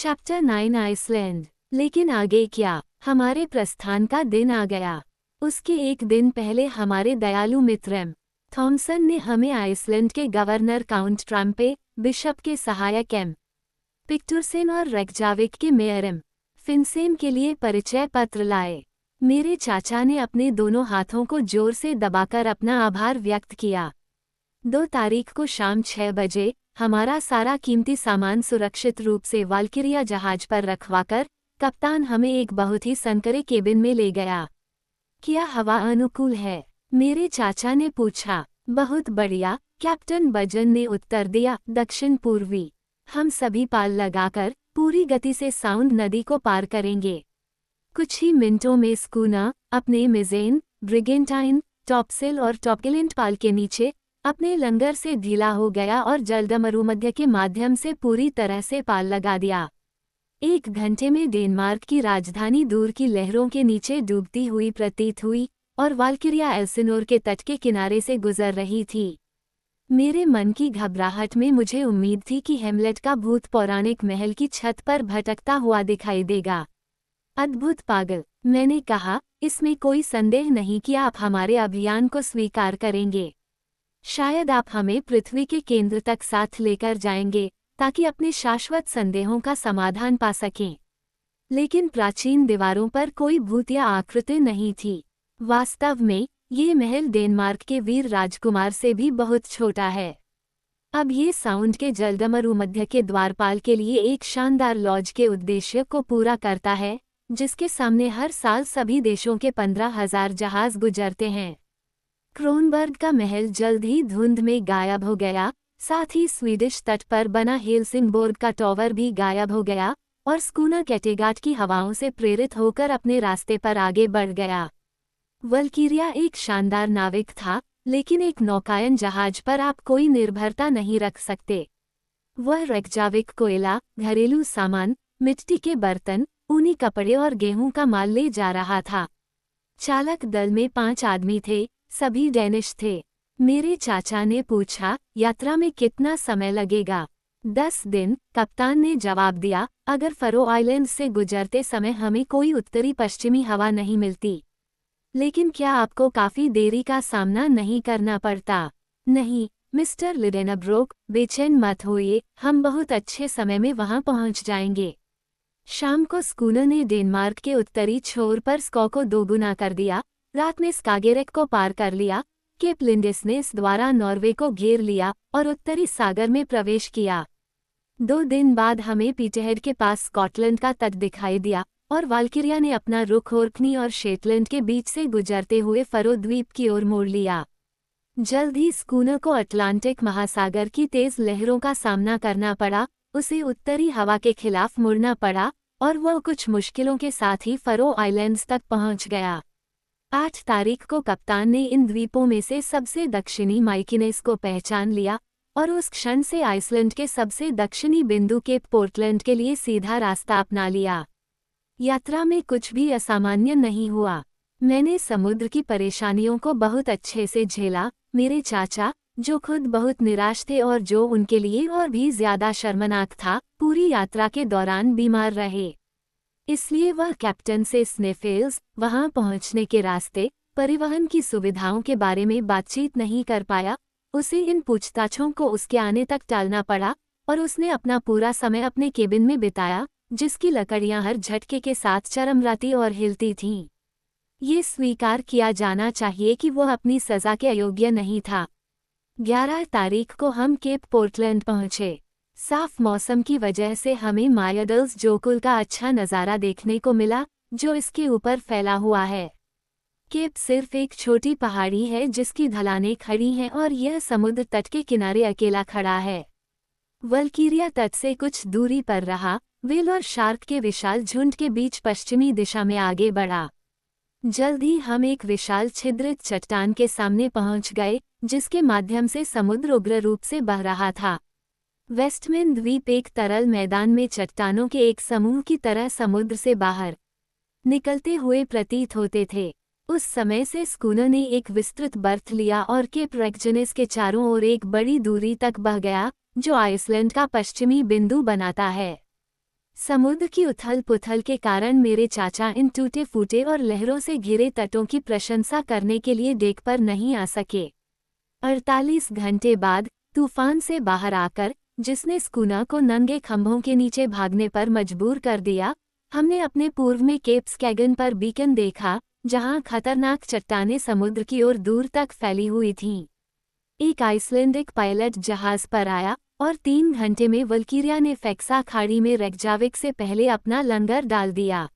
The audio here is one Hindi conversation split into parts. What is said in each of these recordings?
Chapter 9 Iceland. लेकिन आगे क्या? हमारे प्रस्थान का दिन आ गया। उसके एक दिन पहले हमारे दयालु मित्र एम. थॉमसन ने हमें आइसलैंड के गवर्नर काउंट ट्रम्पे, बिशप के सहायक एम. पिक्टुरसेन और रेकजाविक के मेयर एम. फिनसेन के लिए परिचय पत्र लाए। मेरे चाचा ने अपने दोनों हाथों को जोर से दबाकर अपना आभार व्यक्त किया। 2 तारीख को शाम 6 बजे हमारा सारा कीमती सामान सुरक्षित रूप से वाल्किरिया जहाज पर रखवाकर कप्तान हमें एक बहुत ही संकरे केबिन में ले गया। क्या हवा अनुकूल है? मेरे चाचा ने पूछा। बहुत बढ़िया, कैप्टन बजन ने उत्तर दिया। दक्षिण पूर्वी। हम सभी पाल लगाकर पूरी गति से साउंड नदी को पार करेंगे। कुछ ही मिनटों में स्कूना अपने मिजेन, ब्रिगेंटाइन, टॉपसेल और टॉपगैलेंट पाल के नीचे अपने लंगर से ढीला हो गया और जलदमरुमध्य के माध्यम से पूरी तरह से पाल लगा दिया। 1 घंटे में डेनमार्क की राजधानी दूर की लहरों के नीचे डूबती हुई प्रतीत हुई और वाल्किरिया एल्सिनोर के तट के किनारे से गुजर रही थी। मेरे मन की घबराहट में मुझे उम्मीद थी कि हेमलेट का भूत पौराणिक महल की छत पर भटकता हुआ दिखाई देगा। अद्भुत पागल, मैंने कहा, इसमें कोई संदेह नहीं कि आप हमारे अभियान को स्वीकार करेंगे। शायद आप हमें पृथ्वी के केंद्र तक साथ लेकर जाएंगे ताकि अपने शाश्वत संदेहों का समाधान पा सकें। लेकिन प्राचीन दीवारों पर कोई भूत या आकृति नहीं थी। वास्तव में ये महल डेनमार्क के वीर राजकुमार से भी बहुत छोटा है। अब ये साउंड के जलदमरुमध्य के द्वारपाल के लिए एक शानदार लॉज के उद्देश्य को पूरा करता है, जिसके सामने हर साल सभी देशों के 15,000 जहाज गुजरते हैं। क्रोनबर्ग का महल जल्द ही धुंध में गायब हो गया, साथ ही स्वीडिश तट पर बना हेलसिंगबोर्ग का टॉवर भी गायब हो गया और स्कूना कैटेगाट की हवाओं से प्रेरित होकर अपने रास्ते पर आगे बढ़ गया। वल्किरिया एक शानदार नाविक था, लेकिन एक नौकायन जहाज पर आप कोई निर्भरता नहीं रख सकते। वह रेकजाविक कोयला, घरेलू सामान, मिट्टी के बर्तन, ऊनी कपड़े और गेहूं का माल ले जा रहा था। चालक दल में 5 आदमी थे, सभी डेनिश थे। मेरे चाचा ने पूछा, यात्रा में कितना समय लगेगा? 10 दिन, कप्तान ने जवाब दिया, अगर फरो आइलैंड से गुजरते समय हमें कोई उत्तरी पश्चिमी हवा नहीं मिलती। लेकिन क्या आपको काफी देरी का सामना नहीं करना पड़ता? नहीं, मिस्टर लिडेनब्रोक, बेचैन मत होइए, हम बहुत अच्छे समय में वहां पहुंच जाएंगे। शाम को स्कूनर ने डेनमार्क के उत्तरी छोर पर स्कॉ को 2 गुना कर दिया, रात में स्कागेरेक को पार कर लिया, केप लिंडेस्नेस द्वारा नॉर्वे को घेर लिया और उत्तरी सागर में प्रवेश किया। 2 दिन बाद हमें पीटरहेड के पास स्कॉटलैंड का तट दिखाई दिया और वाल्किरिया ने अपना रुख ओर्कनी और शेटलैंड के बीच से गुजरते हुए फरो द्वीप की ओर मोड़ लिया। जल्द ही स्कूनर को अटलांटिक महासागर की तेज लहरों का सामना करना पड़ा, उसे उत्तरी हवा के खिलाफ मुड़ना पड़ा और वह कुछ मुश्किलों के साथ ही फरो आइलैंड्स तक पहुंच गया। 8 तारीख को कप्तान ने इन द्वीपों में से सबसे दक्षिणी माइकिनेस को पहचान लिया और उस क्षण से आइसलैंड के सबसे दक्षिणी बिंदु केप पोर्टलैंड के लिए सीधा रास्ता अपना लिया। यात्रा में कुछ भी असामान्य नहीं हुआ। मैंने समुद्र की परेशानियों को बहुत अच्छे से झेला। मेरे चाचा, जो खुद बहुत निराश थे और जो उनके लिए और भी ज्यादा शर्मनाक था, पूरी यात्रा के दौरान बीमार रहे। इसलिए वह कैप्टन से स्नेफेल्स, वहां पहुंचने के रास्ते, परिवहन की सुविधाओं के बारे में बातचीत नहीं कर पाया। उसे इन पूछताछों को उसके आने तक टालना पड़ा और उसने अपना पूरा समय अपने केबिन में बिताया, जिसकी लकड़ियां हर झटके के साथ चरमराती और हिलती थीं। ये स्वीकार किया जाना चाहिए कि वह अपनी सजा के अयोग्य नहीं था। 11 तारीख को हम केप पोर्टलैंड पहुंचे। साफ मौसम की वजह से हमें मायाडल्स जोकुल का अच्छा नज़ारा देखने को मिला, जो इसके ऊपर फैला हुआ है। केप सिर्फ एक छोटी पहाड़ी है जिसकी ढलानें खड़ी हैं और यह समुद्र तट के किनारे अकेला खड़ा है। वल्किरिया तट से कुछ दूरी पर रहा, व्हेल और शार्क के विशाल झुंड के बीच पश्चिमी दिशा में आगे बढ़ा। जल्द ही हम एक विशाल छिद्रित चट्टान के सामने पहुंच गए, जिसके माध्यम से समुद्र उग्र रूप से बह रहा था। वेस्टमैन द्वीप एक तरल मैदान में चट्टानों के एक समूह की तरह समुद्र से बाहर निकलते हुए प्रतीत होते थे। उस समय से स्कूनर ने एक विस्तृत बर्थ लिया और केप रेक्जनेस के चारों ओर एक बड़ी दूरी तक बह गया, जो आइसलैंड का पश्चिमी बिंदु बनाता है। समुद्र की उथल पुथल के कारण मेरे चाचा इन टूटे फूटे और लहरों से घिरे तटों की प्रशंसा करने के लिए डेक पर नहीं आ सके। 48 घंटे बाद तूफान से बाहर आकर, जिसने स्कूना को नंगे खंभों के नीचे भागने पर मजबूर कर दिया, हमने अपने पूर्व में केप स्कैगन पर बीकन देखा, जहां खतरनाक चट्टानें समुद्र की ओर दूर तक फैली हुई थीं। एक आइसलैंडिक पायलट जहाज पर आया और 3 घंटे में वल्कीरिया ने फेक्सा खाड़ी में रेकजाविक से पहले अपना लंगर डाल दिया।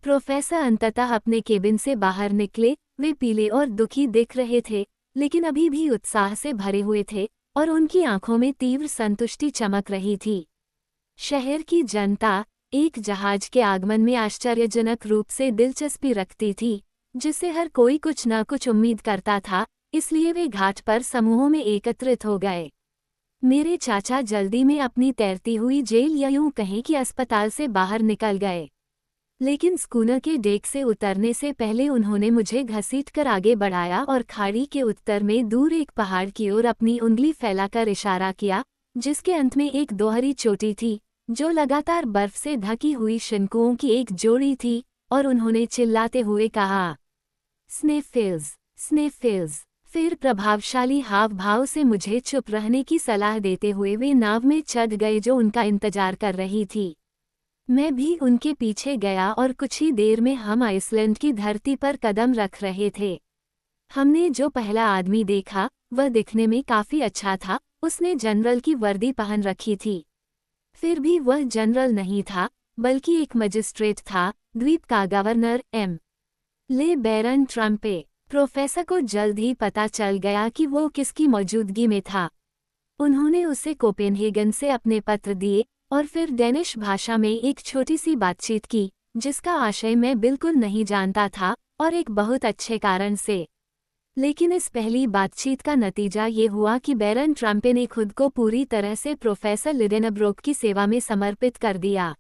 प्रोफेसर अंततः अपने केबिन से बाहर निकले। वे पीले और दुखी दिख रहे थे, लेकिन अभी भी उत्साह से भरे हुए थे और उनकी आंखों में तीव्र संतुष्टि चमक रही थी। शहर की जनता एक जहाज के आगमन में आश्चर्यजनक रूप से दिलचस्पी रखती थी, जिससे हर कोई कुछ न कुछ उम्मीद करता था, इसलिए वे घाट पर समूहों में एकत्रित हो गए। मेरे चाचा जल्दी में अपनी तैरती हुई जेल या यूं कहें कि अस्पताल से बाहर निकल गए, लेकिन स्कूनर के डेक से उतरने से पहले उन्होंने मुझे घसीटकर आगे बढ़ाया और खाड़ी के उत्तर में दूर एक पहाड़ की ओर अपनी उंगली फैलाकर इशारा किया, जिसके अंत में एक दोहरी चोटी थी, जो लगातार बर्फ से ढकी हुई शंकुओं की एक जोड़ी थी, और उन्होंने चिल्लाते हुए कहा, स्नेफिल्स, स्नेफिल्स। फिर प्रभावशाली हाव भाव से मुझे चुप रहने की सलाह देते हुए वे नाव में चढ़ गए जो उनका इंतजार कर रही थी। मैं भी उनके पीछे गया और कुछ ही देर में हम आइसलैंड की धरती पर कदम रख रहे थे। हमने जो पहला आदमी देखा वह दिखने में काफी अच्छा था। उसने जनरल की वर्दी पहन रखी थी। फिर भी वह जनरल नहीं था, बल्कि एक मजिस्ट्रेट था, द्वीप का गवर्नर एम. ले बैरन ट्रम्पे। प्रोफेसर को जल्द ही पता चल गया कि वो किसकी मौजूदगी में था। उन्होंने उसे कोपेनहेगन से अपने पत्र दिए और फिर डेनिश भाषा में एक छोटी सी बातचीत की, जिसका आशय मैं बिल्कुल नहीं जानता था, और एक बहुत अच्छे कारण से। लेकिन इस पहली बातचीत का नतीजा ये हुआ कि बैरन ट्रम्पे ने खुद को पूरी तरह से प्रोफेसर लिडेनब्रोक की सेवा में समर्पित कर दिया।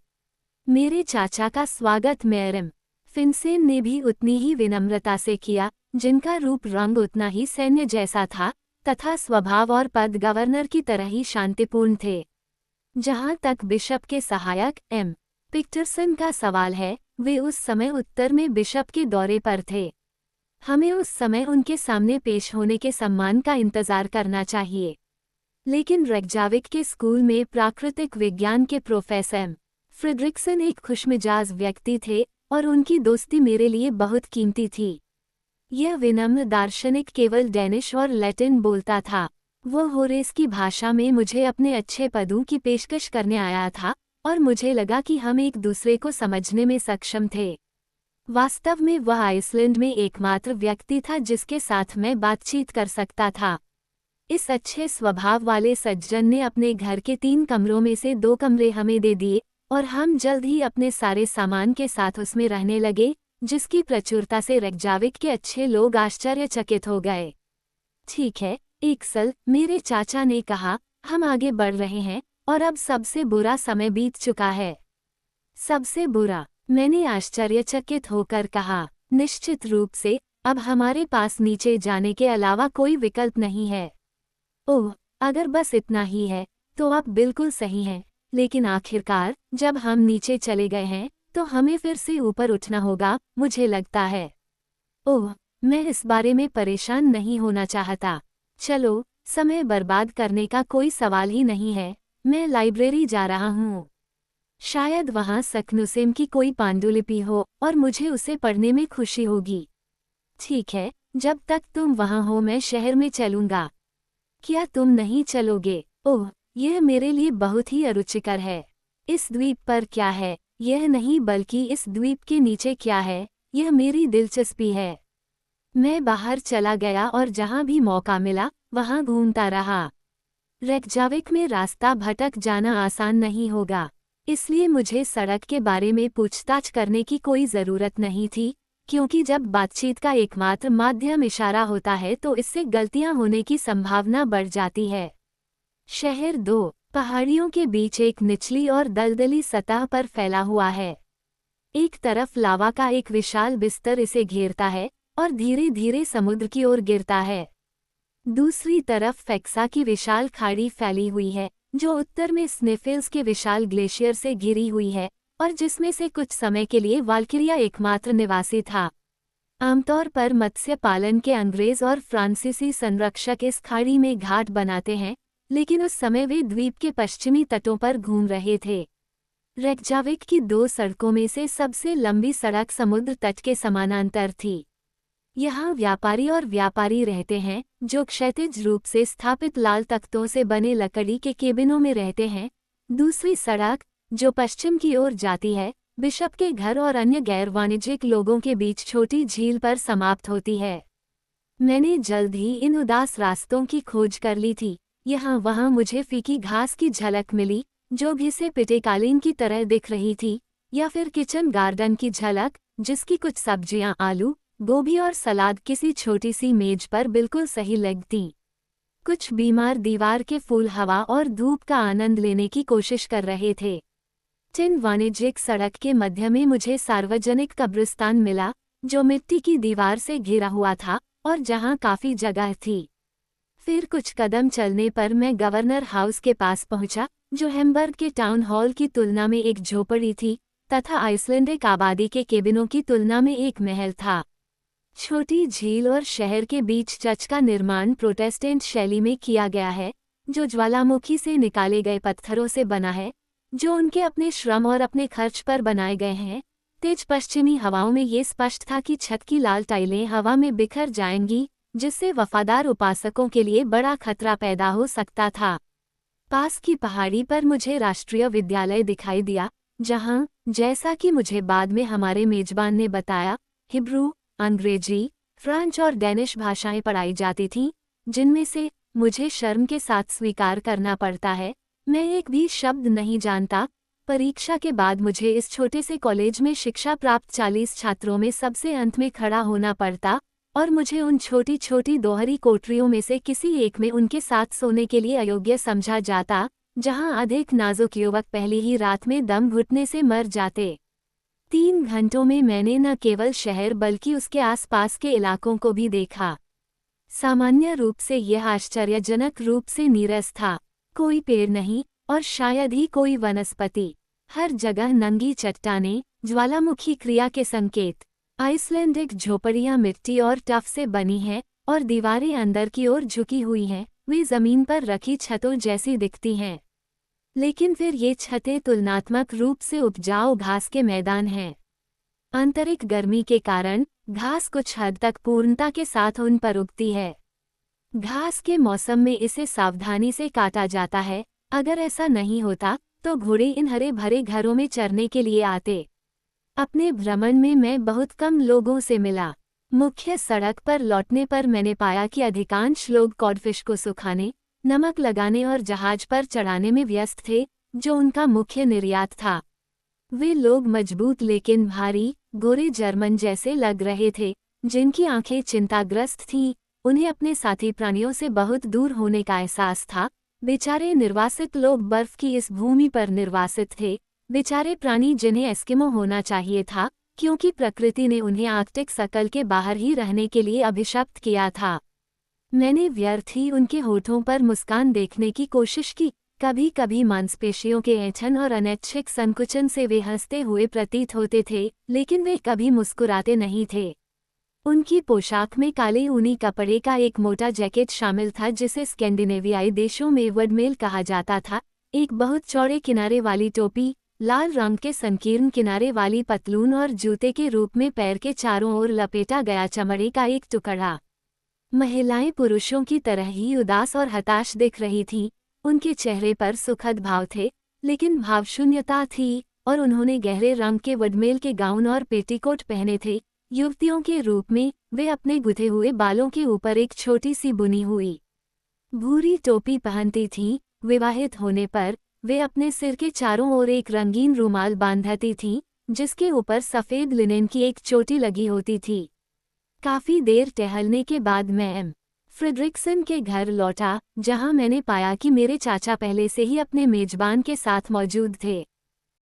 मेरे चाचा का स्वागत मैरम फिनसेन ने भी उतनी ही विनम्रता से किया, जिनका रूप रंग उतना ही सैन्य जैसा था, तथा स्वभाव और पद गवर्नर की तरह ही शांतिपूर्ण थे। जहां तक बिशप के सहायक एम. पिक्टरसन का सवाल है, वे उस समय उत्तर में बिशप के दौरे पर थे। हमें उस समय उनके सामने पेश होने के सम्मान का इंतजार करना चाहिए। लेकिन रेकजाविक के स्कूल में प्राकृतिक विज्ञान के प्रोफेसर एम. फ्रेडरिक्सन एक खुशमिजाज व्यक्ति थे और उनकी दोस्ती मेरे लिए बहुत कीमती थी। यह विनम्र दार्शनिक केवल डेनिश और लैटिन बोलता था। वह होरेस की भाषा में मुझे अपने अच्छे पदों की पेशकश करने आया था और मुझे लगा कि हम एक दूसरे को समझने में सक्षम थे। वास्तव में वह आइसलैंड में एकमात्र व्यक्ति था जिसके साथ मैं बातचीत कर सकता था। इस अच्छे स्वभाव वाले सज्जन ने अपने घर के 3 कमरों में से 2 कमरे हमें दे दिए और हम जल्द ही अपने सारे सामान के साथ उसमें रहने लगे, जिसकी प्रचुरता से रेकजाविक के अच्छे लोग आश्चर्यचकित हो गए। ठीक है, एक साल, मेरे चाचा ने कहा, हम आगे बढ़ रहे हैं और अब सबसे बुरा समय बीत चुका है। सबसे बुरा? मैंने आश्चर्यचकित होकर कहा, निश्चित रूप से, अब हमारे पास नीचे जाने के अलावा कोई विकल्प नहीं है। ओह, अगर बस इतना ही है, तो आप बिल्कुल सही हैं, लेकिन आखिरकार, जब हम नीचे चले गए हैं, तो हमें फिर से ऊपर उठना होगा, मुझे लगता है। ओह, मैं इस बारे में परेशान नहीं होना चाहता। चलो, समय बर्बाद करने का कोई सवाल ही नहीं है, मैं लाइब्रेरी जा रहा हूँ। शायद वहाँ सक्नुसेम की कोई पांडुलिपि हो और मुझे उसे पढ़ने में खुशी होगी। ठीक है, जब तक तुम वहाँ हो मैं शहर में चलूँगा। क्या तुम नहीं चलोगे? ओह, यह मेरे लिए बहुत ही अरुचिकर है। इस द्वीप पर क्या है, यह नहीं बल्कि इस द्वीप के नीचे क्या है, यह मेरी दिलचस्पी है। मैं बाहर चला गया और जहाँ भी मौका मिला, वहाँ घूमता रहा। रेकजाविक में रास्ता भटक जाना आसान नहीं होगा, इसलिए मुझे सड़क के बारे में पूछताछ करने की कोई ज़रूरत नहीं थी, क्योंकि जब बातचीत का एकमात्र माध्यम इशारा होता है तो इससे गलतियां होने की संभावना बढ़ जाती है। शहर 2 पहाड़ियों के बीच एक निचली और दलदली सतह पर फैला हुआ है। एक तरफ लावा का एक विशाल बिस्तर इसे घेरता है और धीरे धीरे समुद्र की ओर गिरता है। दूसरी तरफ फेक्सा की विशाल खाड़ी फैली हुई है, जो उत्तर में स्निफिल्स के विशाल ग्लेशियर से घिरी हुई है और जिसमें से कुछ समय के लिए वाल्किरिया एकमात्र निवासी था। आमतौर पर मत्स्य पालन के अंग्रेज और फ्रांसीसी संरक्षक इस खाड़ी में घाट बनाते हैं, लेकिन उस समय वे द्वीप के पश्चिमी तटों पर घूम रहे थे। रेकजाविक की 2 सड़कों में से सबसे लंबी सड़क समुद्र तट के समानांतर थी। यहाँ व्यापारी रहते हैं, जो क्षैतिज रूप से स्थापित लाल तख्तों से बने लकड़ी के केबिनों में रहते हैं। दूसरी सड़क, जो पश्चिम की ओर जाती है, बिशप के घर और अन्य गैर वाणिज्यिक लोगों के बीच छोटी झील पर समाप्त होती है। मैंने जल्द ही इन उदास रास्तों की खोज कर ली थी। यहाँ वहाँ मुझे फीकी घास की झलक मिली, जो घिसे पिटे कालीन की तरह दिख रही थी, या फिर किचन गार्डन की झलक, जिसकी कुछ सब्जियाँ आलू, गोभी और सलाद किसी छोटी सी मेज पर बिल्कुल सही लगतीं। कुछ बीमार दीवार के फूल हवा और धूप का आनंद लेने की कोशिश कर रहे थे। टिन वाणिज्यिक सड़क के मध्य में मुझे सार्वजनिक कब्रिस्तान मिला, जो मिट्टी की दीवार से घिरा हुआ था और जहाँ काफी जगह थी। फिर कुछ कदम चलने पर मैं गवर्नर हाउस के पास पहुंचा, जो हैम्बर्ग के टाउन हॉल की तुलना में एक झोपड़ी थी तथा आइसलैंडिक आबादी के केबिनों की तुलना में एक महल था। छोटी झील और शहर के बीच चर्च का निर्माण प्रोटेस्टेंट शैली में किया गया है, जो ज्वालामुखी से निकाले गए पत्थरों से बना है, जो उनके अपने श्रम और अपने खर्च पर बनाए गए हैं। तेज पश्चिमी हवाओं में ये स्पष्ट था कि छत की लाल टाइलें हवा में बिखर जाएंगी, जिससे वफादार उपासकों के लिए बड़ा खतरा पैदा हो सकता था। पास की पहाड़ी पर मुझे राष्ट्रीय विद्यालय दिखाई दिया, जहां, जैसा कि मुझे बाद में हमारे मेजबान ने बताया, हिब्रू, अंग्रेजी, फ्रेंच और डेनिश भाषाएं पढ़ाई जाती थीं, जिनमें से, मुझे शर्म के साथ स्वीकार करना पड़ता है, मैं एक भी शब्द नहीं जानता। परीक्षा के बाद मुझे इस छोटे से कॉलेज में शिक्षा प्राप्त 40 छात्रों में सबसे अंत में खड़ा होना पड़ता, और मुझे उन छोटी छोटी दोहरी कोठरियों में से किसी एक में उनके साथ सोने के लिए अयोग्य समझा जाता, जहां अधिक नाजुक युवक पहली ही रात में दम घुटने से मर जाते। 3 घंटों में मैंने न केवल शहर बल्कि उसके आसपास के इलाकों को भी देखा। सामान्य रूप से यह आश्चर्यजनक रूप से नीरस था। कोई पेड़ नहीं, और शायद ही कोई वनस्पति। हर जगह नंगी चट्टानें, ज्वालामुखी क्रिया के संकेत। आइसलैंडिक झोपड़ियां मिट्टी और टफ से बनी हैं, और दीवारें अंदर की ओर झुकी हुई हैं, वे जमीन पर रखी छतों जैसी दिखती हैं। लेकिन फिर ये छतें तुलनात्मक रूप से उपजाऊ घास के मैदान हैं। आंतरिक गर्मी के कारण, घास कुछ हद तक पूर्णता के साथ उन पर उगती है। घास के मौसम में इसे सावधानी से काटा जाता है, अगर ऐसा नहीं होता, तो घोड़े इन हरे भरे घरों में चरने के लिए आते। अपने भ्रमण में मैं बहुत कम लोगों से मिला। मुख्य सड़क पर लौटने पर मैंने पाया कि अधिकांश लोग कॉडफिश को सुखाने, नमक लगाने और जहाज पर चढ़ाने में व्यस्त थे, जो उनका मुख्य निर्यात था। वे लोग मजबूत लेकिन भारी, गोरे जर्मन जैसे लग रहे थे, जिनकी आंखें चिंताग्रस्त थीं। उन्हें अपने साथी प्राणियों से बहुत दूर होने का एहसास था। बेचारे निर्वासित लोग बर्फ की इस भूमि पर निर्वासित थे, बेचारे प्राणी जिन्हें एस्किमो होना चाहिए था, क्योंकि प्रकृति ने उन्हें आर्कटिक सर्कल के बाहर ही रहने के लिए अभिशप्त किया था। मैंने व्यर्थ ही उनके होठों पर मुस्कान देखने की कोशिश की। कभी कभी मांसपेशियों के ऐंठन और अनैच्छिक संकुचन से वे हंसते हुए प्रतीत होते थे, लेकिन वे कभी मुस्कुराते नहीं थे। उनकी पोशाक में काले ऊनी कपड़े का एक मोटा जैकेट शामिल था, जिसे स्कैंडिनेवियाई देशों में वडमेल कहा जाता था। एक बहुत चौड़े किनारे वाली टोपी, लाल रंग के संकीर्ण किनारे वाली पतलून और जूते के रूप में पैर के चारों ओर लपेटा गया चमड़े का एक टुकड़ा। महिलाएं पुरुषों की तरह ही उदास और हताश दिख रही थीं। उनके चेहरे पर सुखद भाव थे, लेकिन भावशून्यता थी, और उन्होंने गहरे रंग के वडमेल के गाउन और पेटीकोट पहने थे। युवतियों के रूप में, वे अपने गुथे हुए बालों के ऊपर एक छोटी सी बुनी हुई भूरी टोपी पहनती थीं। विवाहित होने पर, वे अपने सिर के चारों ओर एक रंगीन रुमाल बांधती थीं, जिसके ऊपर सफ़ेद लिनेन की एक चोटी लगी होती थी। काफ़ी देर टहलने के बाद मैं एम. फ्रेडरिक्सन के घर लौटा, जहां मैंने पाया कि मेरे चाचा पहले से ही अपने मेजबान के साथ मौजूद थे।